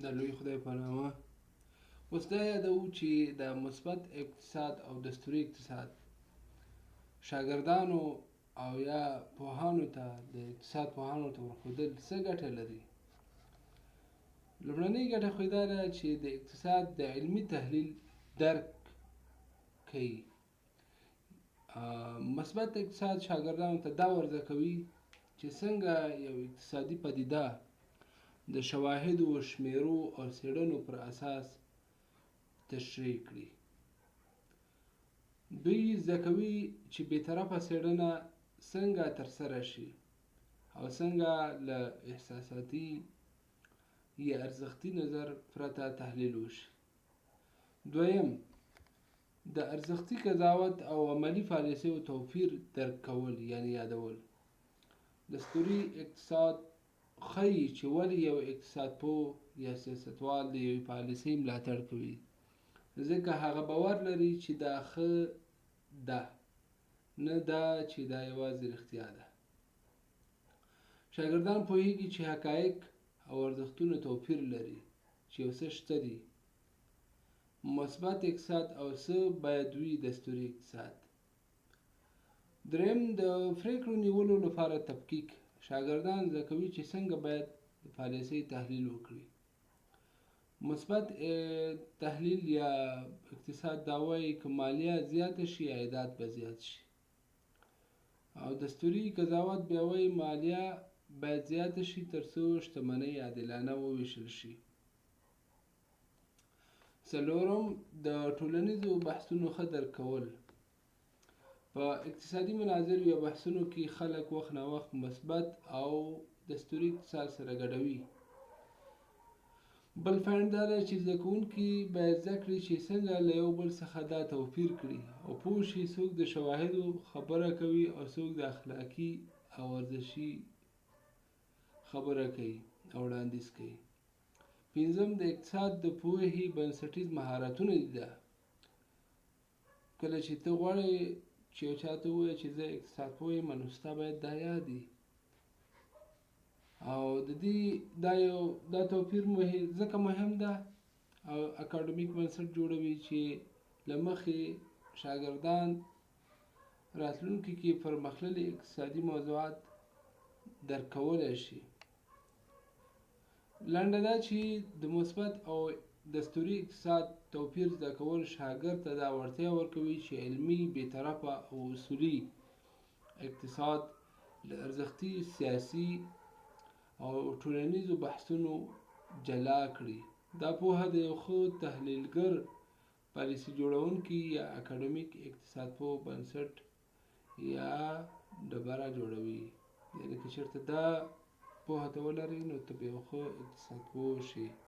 د لوی خدای په نامه. اوس دا یادوو چې د مثبت اقتصاد او دستوري اقتصاد شاګردانو او یا پوهانو ته د اقتصاد پوهانو ته ورښودل څه ګټه لري. لومړنۍ ګټه خو دا ده چې د اقتصاد د علمي تحلیل درک کوي. مثبت اقتصاد شاګردانو ته دا ورزده کوي چې څنګه یو اقتصادي پدیده د شواهدو، شمیرو او څېړنو پر اساس تشریح کړي. دوی زده کوي چې بېطرفه څېړنه څنګه ترسره شي او څنګه له احساساتي یا ارزښتي نظر پرته تحلیل وشي. دویم، د ارزښتي قضاوت او عملي پالیسیو توپیر درک کول یعنې یادول. دستوري اقتصاد ښیي چې ولې یو اقتصاد پوه یا سیاستوال د یوې پالیسۍ ملاتړ کوي، ځکه هغه باور لري چې دا ښه ده، نه دا چې دا یوازې رښتیا ده. شاګردان پوهیږي چې حقایق او ارزښتونه توپیر لري، چې یو څه شته دي مثبت اقتصاد او څه باید وي دستوري اقتصاد. دریم، د پریکړو نیولو لپاره تفکیک. شاګردان زده کوي چې څنګه باید د پالیسۍ تحلیل وکړي. مثبت تحلیل یا اقتصاد دا وایي که مالیه زیاته شي عایدات به زیات شي، او دستوري قضاوت بیا وایي مالیه باید زیاته شي ترڅو شتمنۍ عادلانه وویشل شي. څلورم، د ټولنیزو بحثونو ښه درک کول. په اقتصادي مناظرو یا بحثونو کې خلک وخت ناوخت مثبت او دستوري اقتصاد سره ګډوي. بل فایند دا ده چې زده کوونکي باید زده کړي چې څنګه له یو بل څخه دا توپیر کړي او پوه شي څوک د شواهدو خبره کوي او څوک د اخلاقي او ورزشي خبره کوي او وړاندیز کوي. پنځم، د اقتصاد د پوهې بنسټیز مهارتونه دي. کله چې ته غواړې چې یو چا ته ووایې چې زه اقتصاد پوه یم، نو ستا باید دا یاد وي. او د دې دا توپیر ځکه مهم ده او اکاډمیک بنسټ جوړوي چې له مخې شاګردان راتلونکي کې پرمختللي اقتصادي موضوعات درک کولی شي. لنډه دا چې د مثبت او دستوري اقتصاد توپیر زده کول شاګرد ته دا وړتیا ورکوي چې علمي، بېطرفه او اصولي اقتصاد له ارزښتي، سیاسي او ټولنیزو بحثونو جلا کړي. دا پوهه د یو ښه تحلیلګر، پالیسي جوړونکي یا اکاډمیک اقتصاد پوه بنسټ یا ډبره جوړوي. یعنې که چېرته دا پوهه ته ولرې نو ته به یو ښه اقتصاد پوه شې.